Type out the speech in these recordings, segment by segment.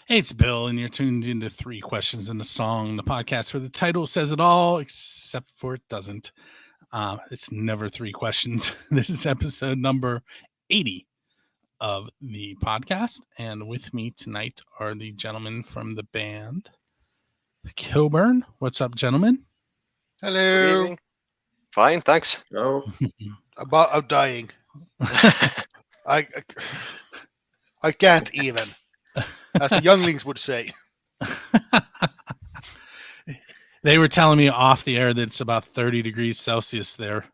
Hey, it's Bill, and you're tuned into Three Questions in a Song, the podcast where the title says it all, except for it doesn't. It's never three questions. This is episode number 80 of the podcast, and with me tonight are the gentlemen from the band Kilburn. What's up, gentlemen? Good Hello. evening. Fine, thanks. Oh, I'm dying. I, I can't even, as the younglings would say. They were telling me off the air that it's about 30 degrees Celsius there.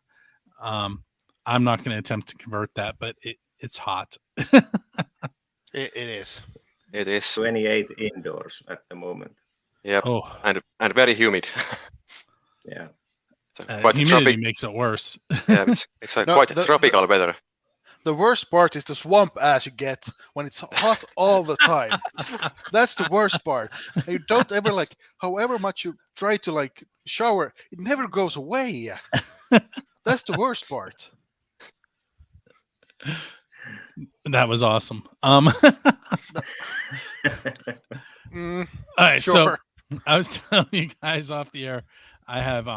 I'm not going to attempt to convert that, but it's hot. It is. It is. 28 indoors at the moment. Yep. Oh, And very humid. Yeah. So humidity tropical. makes it worse. Yeah, it's No, quite tropical weather. The worst part is the swamp ass you get when it's hot all the time. That's the worst part. And you don't ever however much you try to shower, it never goes away. That's the worst part. That was awesome. Mm, All right, sure. so I was telling you guys off the air, I have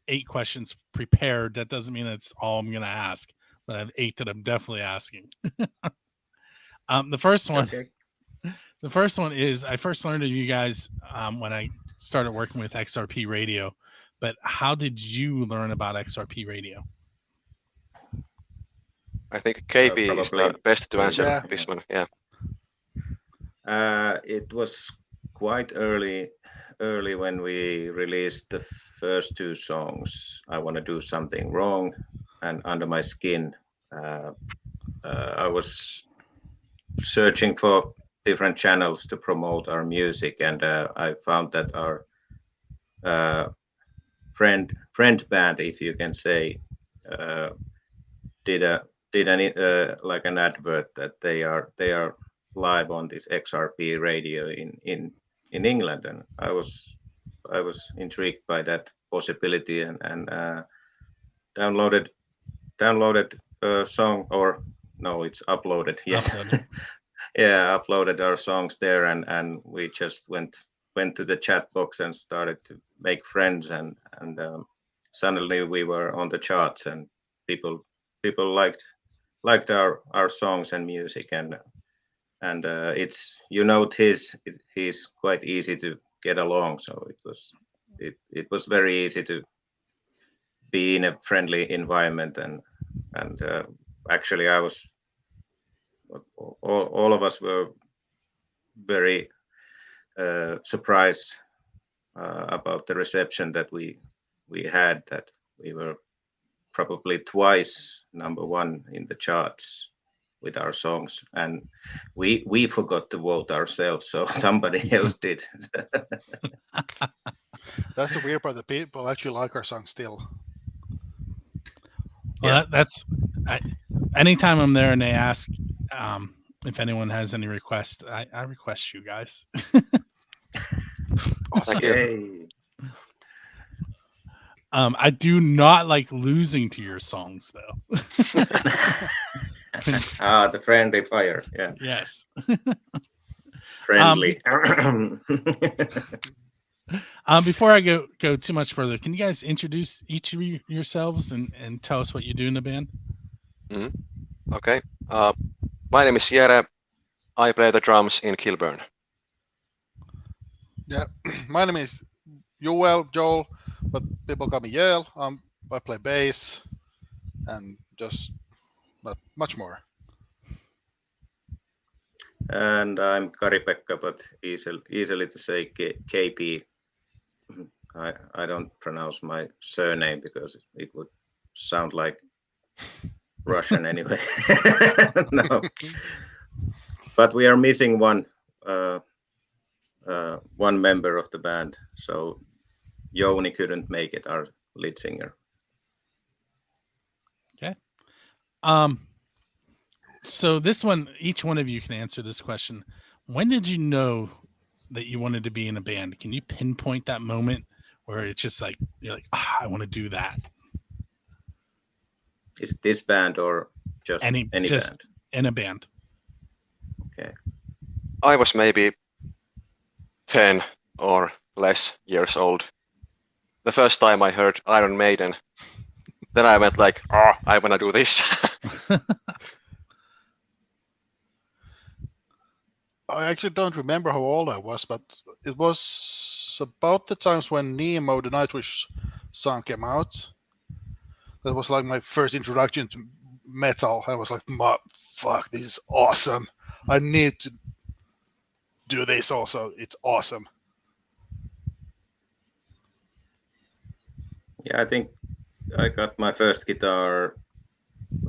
8 questions prepared. That doesn't mean that's all I'm going to ask, but I have 8 that I'm definitely asking. The first one, Okay. the first one is I first learned of you guys when I started working with XRP Radio. But how did you learn about XRP Radio? I think KB is probably- the best to answer Yeah. this one. Yeah. It was quite early when we released the first 2 songs. I Want to Do Something Wrong and Under My Skin. I was searching for different channels to promote our music, and I found that our friend band, if you can say, did an advert that they are live on this XRP radio in England, and I was intrigued by that possibility and downloaded a song, or no, it's uploaded. Yes. Uploaded. Yeah, uploaded our songs there, and we just went to the chat box and started to make friends, and suddenly we were on the charts, and people liked our songs and music, and it's he's quite easy to get along, so it was very easy to be in a friendly environment, and actually I was all of us were very surprised about the reception that we had, that we were probably twice number 1 in the charts with our songs, and we forgot to vote ourselves, so somebody else did. That's the weird part. The people actually like our song still. Well, anytime I'm there and they ask if anyone has any requests, I request you guys. Awesome. Thank you. Hey. I do not like losing to your songs, though. The friendly fire. Yeah, Yes. friendly. Before I go too much further, can you guys introduce each of yourselves and tell us what you do in the band? Okay. My name is Jere. I play the drums in Kilburn. Yeah. My name is Joel, but people call me Joel. I play bass and just not much more. And I'm Kari-Pekka, but easily to say KP. I don't pronounce my surname because it would sound like Russian anyway. No, but we are missing one member of the band, so Jouni couldn't make it, our lead singer. Okay. So this one, each one of you can answer this question. When did you know that you wanted to be in a band? Can you pinpoint that moment where it's just like you're like, I want to do that? Is it this band or just any just band? in a band? Okay. I was maybe 10 or less years old. The first time I heard Iron Maiden, then I went like, oh, I wanna do this. I actually don't remember how old I was, but it was about the times when Nemo, the Nightwish song, came out. That was like my first introduction to metal. I was like, fuck, this is awesome. I need to do this also. It's awesome. Yeah, I think I got my first guitar,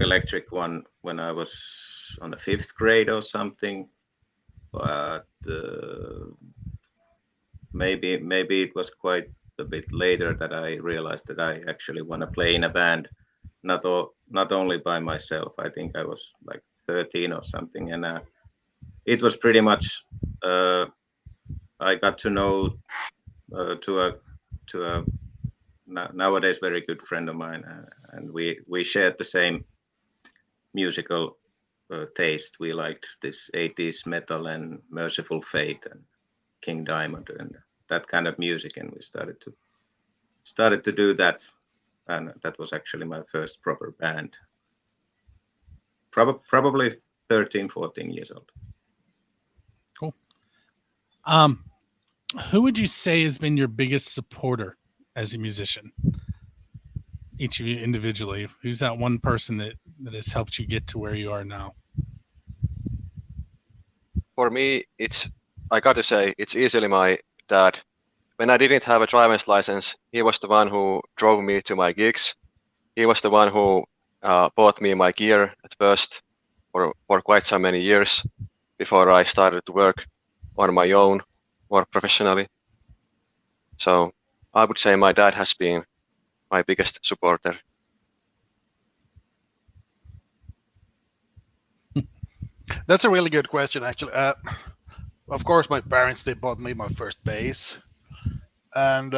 electric one, when I was on the 5th grade or something. But maybe it was quite a bit later that I realized that I actually want to play in a band, not only by myself. I think I was like 13 or something, and it was pretty much I got to know to a nowadays very good friend of mine, and we shared the same musical taste. We liked this 80s metal and Merciful Fate and King Diamond and that kind of music, and we started to do that, and that was actually my first proper band. Probably 13, 14 years old. Cool. Who would you say has been your biggest supporter as a musician? Each of you individually. Who's that one person that has helped you get to where you are now? For me, I got to say, it's easily my dad. When I didn't have a driver's license, he was the one who drove me to my gigs. He was the one who bought me my gear at first for quite so many years before I started to work on my own more professionally. So I would say my dad has been my biggest supporter. That's a really good question, actually. Of course, my parents, they bought me my first bass. And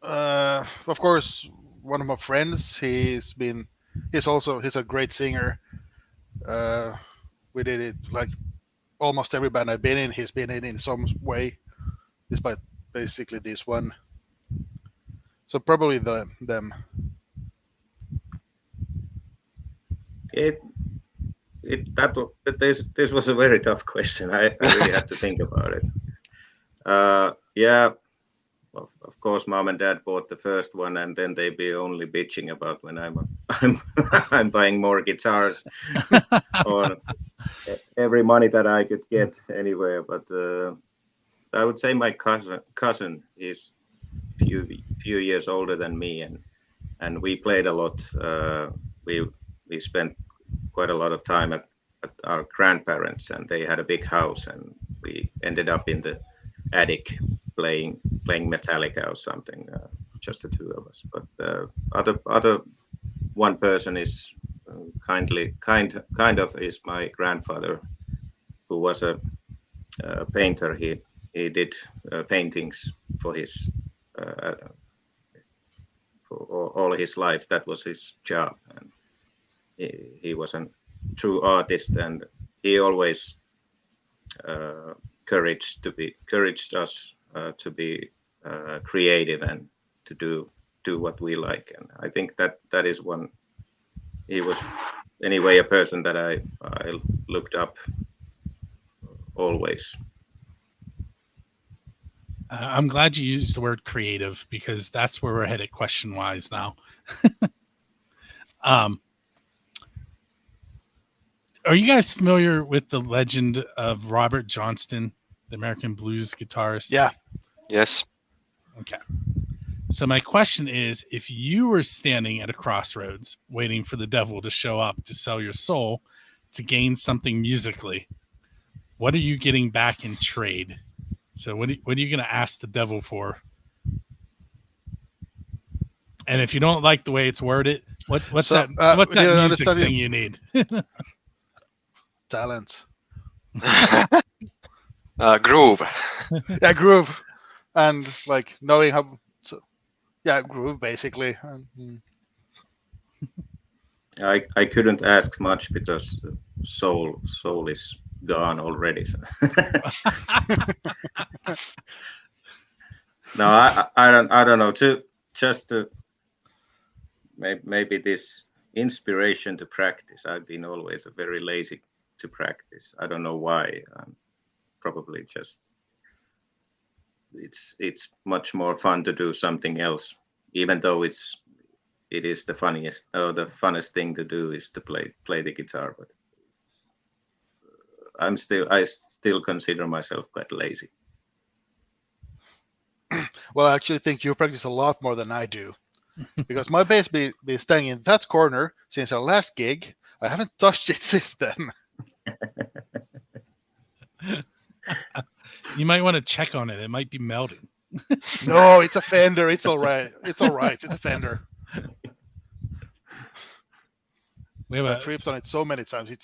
of course, one of my friends, he's a great singer. We did it like almost every band I've been in, he's been in some way, despite basically this one. So probably them. This was a very tough question. I really had to think about it. Yeah, of course, mom and dad bought the first one, and then they be only bitching about when I'm buying more guitars or every money that I could get anywhere. But I would say my cousin is few years older than me, and we played a lot. We spent quite a lot of time at our grandparents, and they had a big house, and we ended up in the attic playing Metallica or something, just the two of us. But other one person is kind of is my grandfather, who was a painter. He did paintings for his for all his life. That was his job, and he was a true artist, and he always encouraged us to be creative and to do what we like. And I think that is one. He was anyway a person that I looked up always. I'm glad you used the word creative, because that's where we're headed question wise now. Are you guys familiar with the legend of Robert Johnston, the American blues guitarist? Yeah. Yes. Okay. So my question is, if you were standing at a crossroads waiting for the devil to show up to sell your soul to gain something musically, what are you getting back in trade? So what are you going to ask the devil for? And if you don't like the way it's worded, what's that music thing you need? Talent. Groove. Yeah, groove. And like knowing how groove basically. I couldn't ask much, because soul is gone already. So. No, I don't know. To maybe this inspiration to practice. I've been always very lazy to practice. I don't know why. Probably just it's much more fun to do something else, even though it is the funniest or the funnest thing to do is to play the guitar. But I still consider myself quite lazy. Well, I actually think you practice a lot more than I do, because my bass been staying in that corner since our last gig. I haven't touched it since then. You might want to check on it. It might be melting. No, it's a Fender. It's all right. It's all right. It's a Fender. We have I tripped on it so many times. It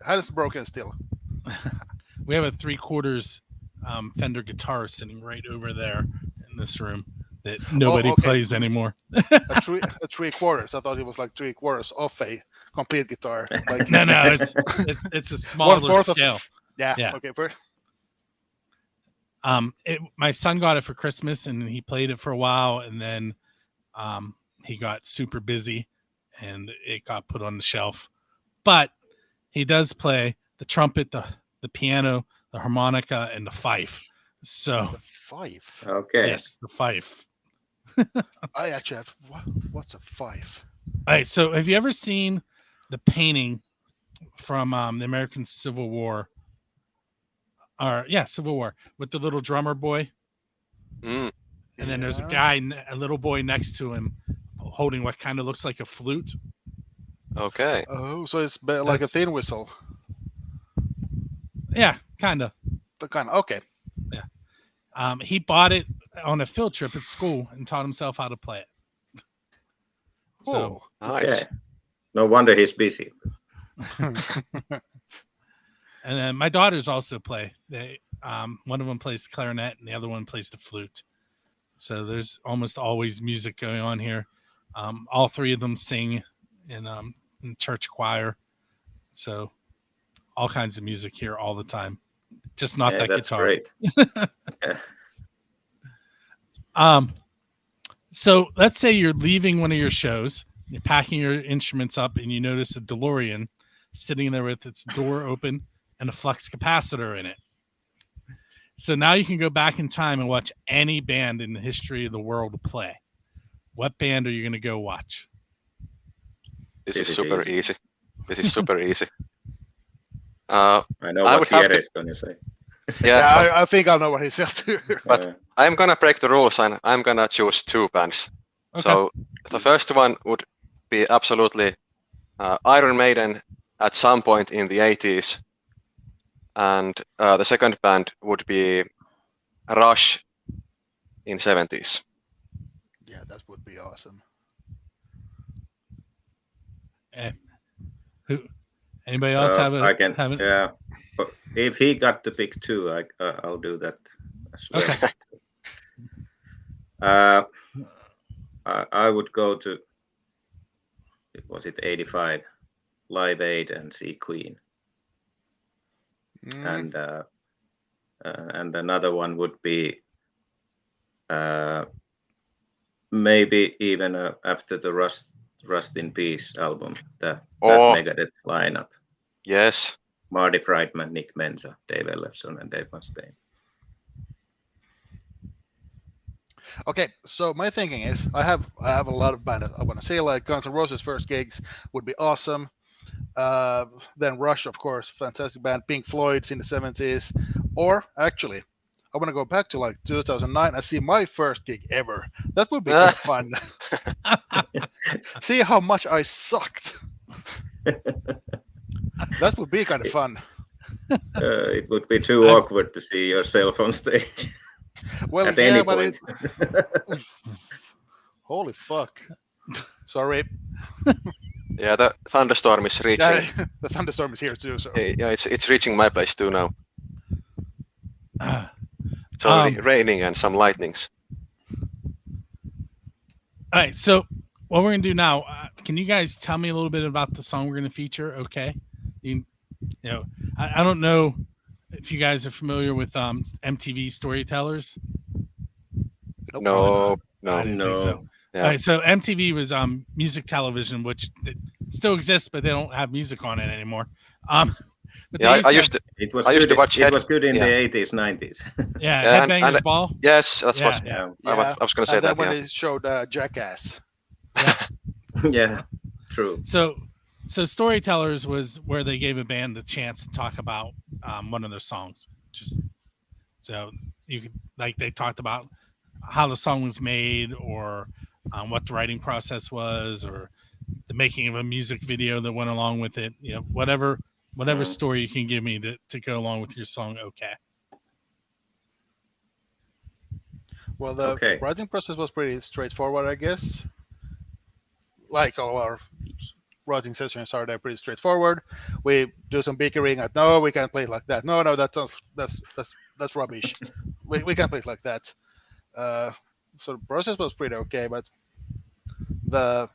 hasn't broken still. We have a 3/4 Fender guitar sitting right over there in this room that nobody okay. plays anymore. A 3/4. I thought it was like 3/4 of a complete guitar. Like No, it's a smaller 1/4 of- scale. yeah. Okay. My son got it for Christmas and he played it for a while, and then he got super busy and it got put on the shelf. But he does play the trumpet, the piano, the harmonica, and the fife. So The fife. Okay. yes, the fife. I actually have. What's a fife? All right. So have you ever seen the painting from the American Civil War? Civil War, with the little drummer boy? Mm. And then there's a little boy next to him holding what kind of looks like a flute. Okay. Oh, so it's like a tin whistle. Yeah, kind of. Okay. He bought it on a field trip at school and taught himself how to play it. So, Nice. Okay. No wonder he's busy. and then my daughters also play. They one of them plays the clarinet and the other one plays the flute. So there's almost always music going on here. All three of them sing in church choir. So all kinds of music here all the time. Just not that that's guitar. Great. So let's say you're leaving one of your shows, you're packing your instruments up, and you notice a DeLorean sitting there with its door open and a flux capacitor in it. So now you can go back in time and watch any band in the history of the world play. What band are you going to go watch? This is super easy. This is super easy. I know I what would have Jere to- is going to say. Yeah, I think I know what he said too. But I'm gonna break the rules and I'm gonna choose two bands. Okay. So the first one would be absolutely Iron Maiden at some point in the 80s, and the second band would be Rush in 70s. Yeah, that would be awesome. Anybody else have a? I can. have it? Yeah. But if he got to pick two, I'll do that as well. Okay. I would go to. Was it 85? Live Aid and see Queen, and another one would be maybe even after the Rust in Peace album, that Megadeth lineup. Yes. Marty Friedman, Nick Menza, Dave Ellefson, and Dave Mustaine. Okay, so my thinking is I have a lot of bands I want to say, like Guns N' Roses' first gigs would be awesome. Then Rush, of course, fantastic band. Pink Floyd's in the 70s. Or actually, I want to go back to like 2009 and see my first gig ever. That would be kind of fun. See how much I sucked. That would be kind of fun. It would be too awkward to see yourself on stage. Well, at any but point. Holy fuck. Sorry. Yeah, the thunderstorm is reaching. Yeah, the thunderstorm is here too. So Yeah, it's reaching my place too now. It's Um, already raining and some lightnings. All right. So what we're gonna do now? Can you guys tell me a little bit about the song we're gonna feature? Okay. You know, I don't know if you guys are familiar with MTV Storytellers. Nope. No, I no. didn't think so. Yeah. All right, so MTV was music television, which still exists, but they don't have music on it anymore. But Yeah, they used to have, It was I used good. to watch It was good in yeah. the 80s, 90s. yeah, Yeah, Headbangers Ball. Yes, that's Yeah, what yeah. I was going to say And then that. when Yeah. they showed Jackass. Yes. Yeah, true. So Storytellers was where they gave a band a chance to talk about one of their songs. Just so you could, like, they talked about how the song was made, or what the writing process was, or the making of a music video that went along with it. You know, whatever story you can give me to go along with your song. Okay. Well, the Okay. writing process was pretty straightforward, I guess. Like all our writing sessions are, they're pretty straightforward. We do some bickering at, no, we can't play it like that. No, that's rubbish. We can't play it like that. So the process was pretty okay, but the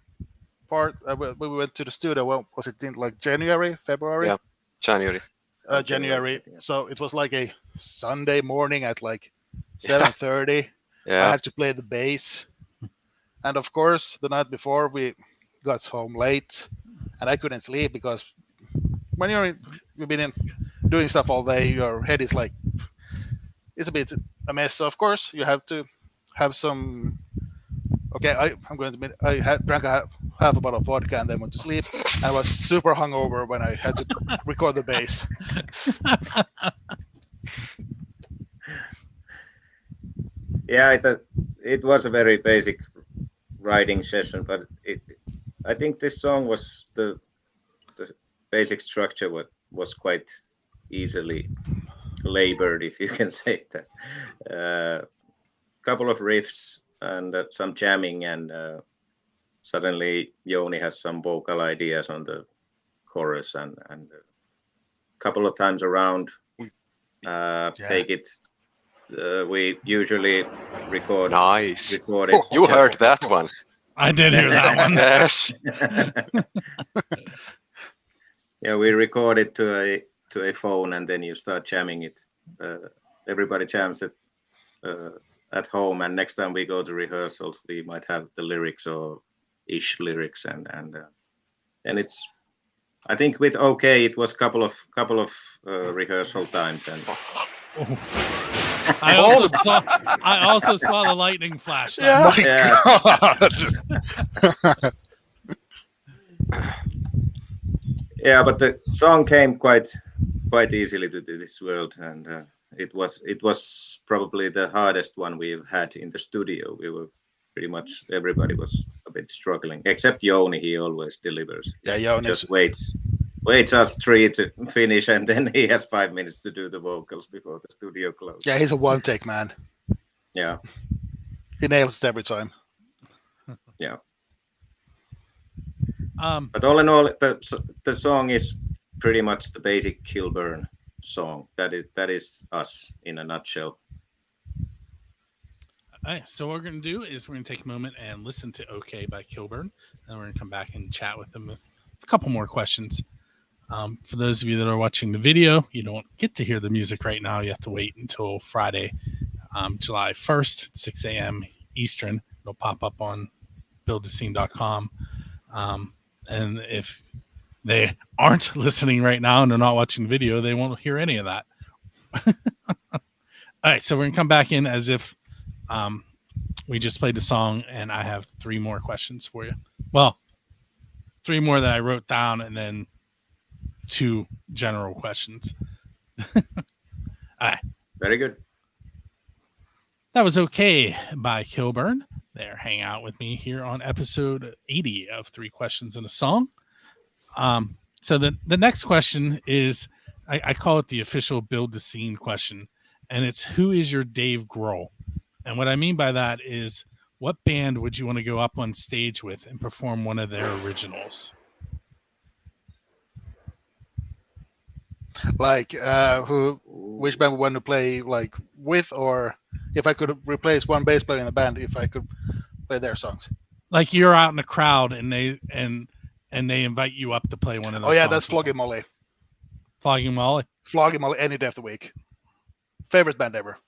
part we went to the studio. Well, was it in like January, February? Yeah. January. January. Yeah. So it was like a Sunday morning at like 7:30. I Yeah. had to play the bass, and of course, the night before we got home late, and I couldn't sleep because when you've been doing stuff all day, your head is like, it's a bit a mess. So of course, you have to have some. Okay, I'm going to admit I drank half a bottle of vodka and then went to sleep. I was super hungover when I had to record the bass. Yeah, it was a very basic writing session, but I think this song was the basic structure was quite easily labored, if you can say that. Couple of riffs and some jamming, and suddenly Joni has some vocal ideas on the chorus, and a couple of times around, take it. We usually record. Nice. Record it. You heard that one. I did hear that one. Yes. Yeah, we record it to a phone, and then you start jamming it. Everybody jams it at home, and next time we go to rehearsals, we might have the lyrics or ish lyrics, and it's. I think with OK, it was couple of rehearsal times, and I also saw the lightning flash. Yeah. Yeah, but the song came quite easily to this world, and it was probably the hardest one we've had in the studio. We were pretty much, everybody was a bit struggling, except Joni. He always delivers. Yeah, Joni just waits us three to finish, and then he has 5 minutes to do the vocals before the studio closes. Yeah, he's a one take man. Yeah. He nails it every time. Yeah. But all in all, the song is pretty much the basic Kilburn song. That is us in a nutshell. All right, so what we're going to do is we're going to take a moment and listen to OK by Kilburn, and we're going to come back and chat with them a couple more questions. For those of you that are watching the video, you don't get to hear the music right now. You have to wait until Friday, July 1st, 6 a.m. Eastern. It'll pop up on buildthescene.com. And if they aren't listening right now and they're not watching the video, they won't hear any of that. All right, so we're going to come back in as if we just played the song, and I have 3 more questions for you. Well, 3 more that I wrote down, and then 2 general questions. All right. Very good. That was OK by Kilburn. They're hanging out with me here on episode 80 of 3 Questions and a Song. So the next question is, I call it the official Build the Scene question, and it's, who is your Dave Grohl? And what I mean by that is, what band would you want to go up on stage with and perform one of their originals? Like, which band would want to play like with, or if I could replace one bass player in the band, if I could play their songs. Like, you're out in the crowd and they invite you up to play one of those. Oh yeah, songs that's with Flogging Molly. Flogging Molly. Flogging Molly any day of the week. Favorite band ever.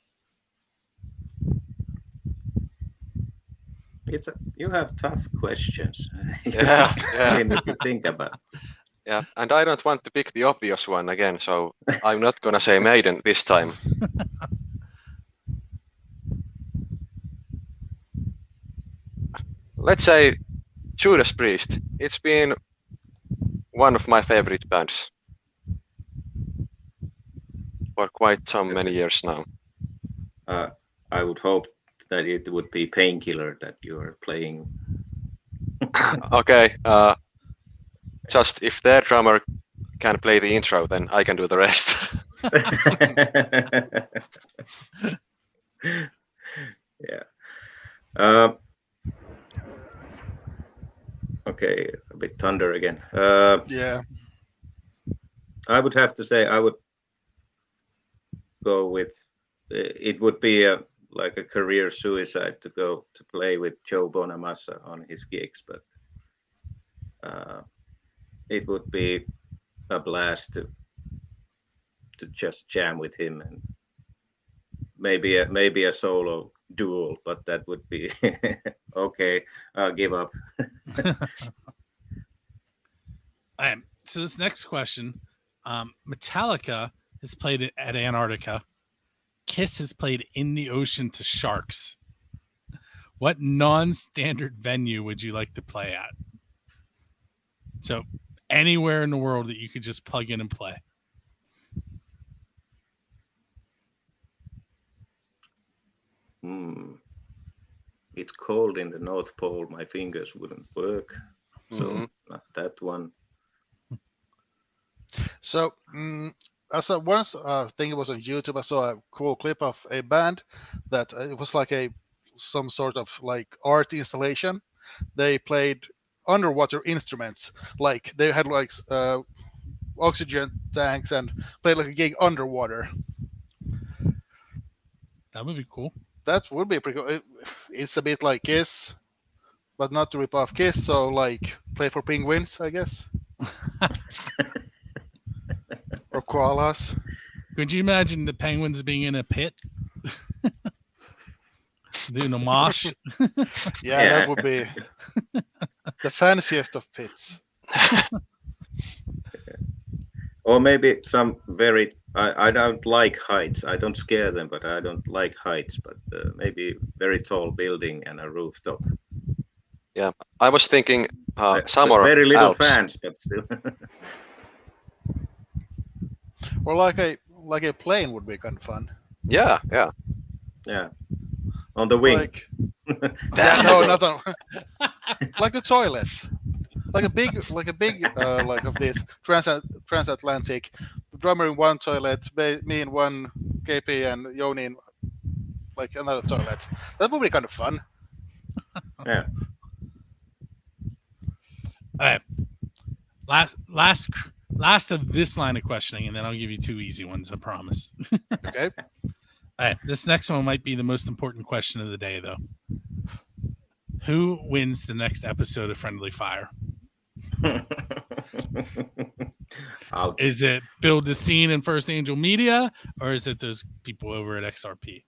You have tough questions. Yeah, yeah. You need to think about. Yeah, and I don't want to pick the obvious one again, so I'm not gonna say Maiden this time. Let's say Judas Priest. It's been one of my favorite bands for quite some many years now. I would hope that it would be Painkiller that you are playing. Okay, just if their drummer can play the intro, then I can do the rest. Yeah. Okay, a bit thunder again. Yeah. I would have to say I would go with it would be like a career suicide to go to play with Joe Bonamassa on his gigs, but it would be a blast to just jam with him, and maybe a solo duel, but that would be okay. I'll give up. So this next question, Metallica has played at Antarctica. Kiss has played in the ocean to sharks. What non-standard venue would you like to play at? So anywhere in the world that you could just plug in and play. It's cold in the North Pole. My fingers wouldn't work, so not that one. So I saw once, I think it was on YouTube, I saw a cool clip of a band that it was like some sort of like art installation. They played underwater instruments, like they had like oxygen tanks and played like a gig underwater. That would be cool. That would be pretty cool. It's a bit like Kiss, but not to rip off Kiss, so like play for penguins, I guess. Or koalas. Could you imagine the penguins being in a pit? Doing a mosh? Yeah, that would be the fanciest of pits. Or maybe some very. I don't like heights. I don't scare them, but I don't like heights. But maybe very tall building and a rooftop. Yeah, I was thinking somewhere very little Alps. fans, but still. Or like a plane would be kind of fun. Yeah, yeah. Yeah, on the wing. Like, yeah, no, not on, like the toilets. Like a big like of this transatlantic. The drummer in one toilet, me in one, KP and Joni in like another toilet. That would be kind of fun. Yeah. All right. Last of this line of questioning, and then I'll give you two easy ones, I promise. Okay. All right. This next one might be the most important question of the day, though. Who wins the next episode of Friendly Fire? Ouch. Is it Build the Scene and First Angel Media, or is it those people over at XRP?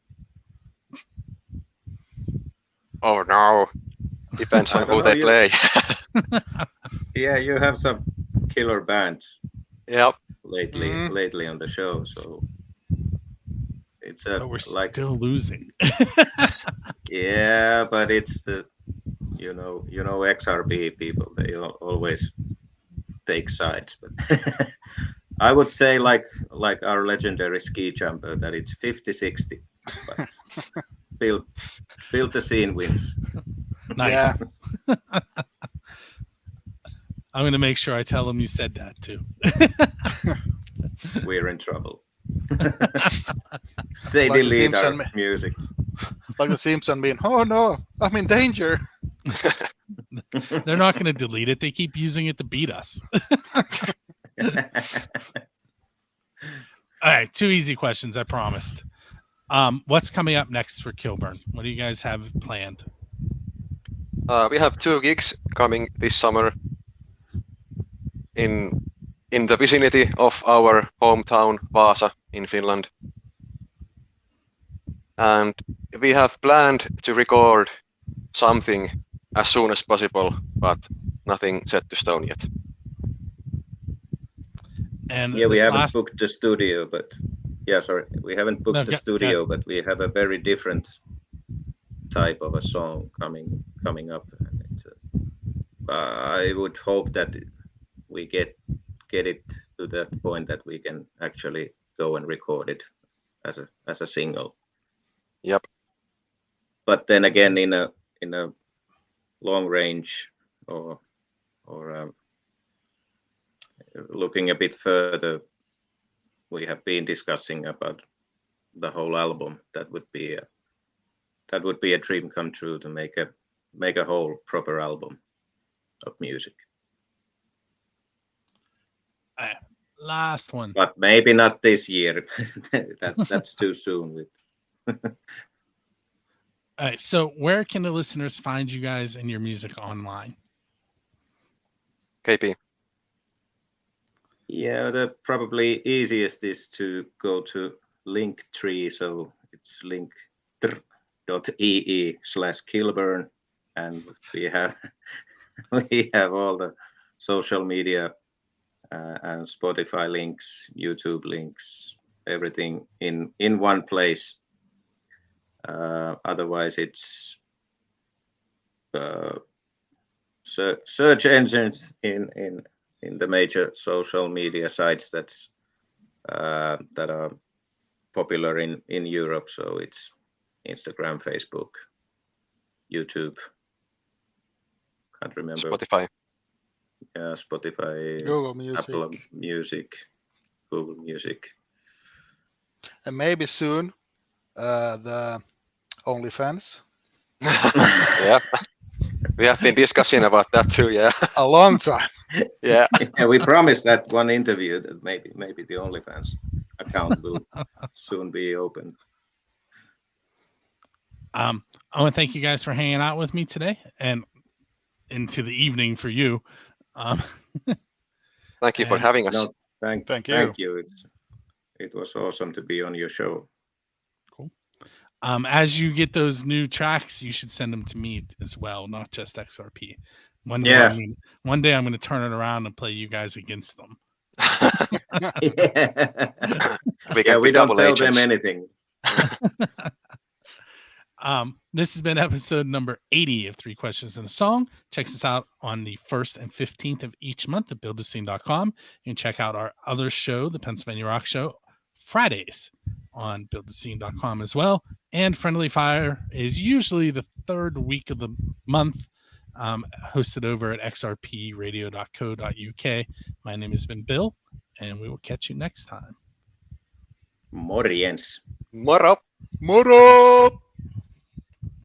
Oh no. Depends on who they play. Yeah, you have some killer bands Yep. lately on the show, so it's But we're like still losing. yeah, but it's the you know XRP people, they always take sides, but I would say like our legendary ski jumper that it's 50-60, but build the scene wins. Nice. Yeah. I'm going to make sure I tell them you said that too. We're in trouble. They Like the delete our Simpson music. Like the Simpson being, oh no, I'm in danger. They're not going to delete it. They keep using it to beat us. All right, two easy questions, I promised. What's coming up next for Kilburn? What do you guys have planned? We have 2 gigs coming this summer in in the vicinity of our hometown Vaasa in Finland. And we have planned to record something as soon as possible, but nothing set to stone yet. And Yeah, we this haven't last booked the studio, but we haven't booked No, the go studio, ahead. but we have a very different type of a song coming up, and it's, I would hope that we get it to that point that we can actually go and record it as a single. Yep. But then again, in a long range or looking a bit further, we have been discussing about the whole album. That would be a dream come true to make a whole proper album of music. last one. But maybe not this year. That's too soon. With All right. So where can the listeners find you guys and your music online? KP. yeah, the probably easiest is to go to Linktree. So it's link.ee/Kilburn, and we have all the social media and Spotify links, YouTube links, everything in one place. Otherwise, it's search engines in the major social media sites that are popular in Europe. So it's Instagram, Facebook, YouTube. Can't remember. Spotify. Yeah, Spotify, Google Music, Apple Music, Google Music. and maybe soon the OnlyFans. Yeah. We have been discussing about that too, yeah. A long time. Yeah. Yeah, we promised that one interview that maybe the OnlyFans account will soon be opened. I want to thank you guys for hanging out with me today and into the evening for you. Thank you for And- having us. No, thank you. Thank you. It was awesome to be on your show. Cool. As you get those new tracks, you should send them to me as well, not just XRP. One day, Yeah. one day I'm going to turn it around and play you guys against them. We can we be don't double tell agents. them anything. This has been episode number 80 of 3 Questions and a Song. Check us out on the 1st and 15th of each month at buildascene.com. You can check out our other show, the Pennsylvania Rock Show, Fridays on buildascene.com as well. And Friendly Fire is usually the third week of the month, hosted over at xrpradio.co.uk. My name has been Bill, and we will catch you next time. Morjens. Moro. Moro!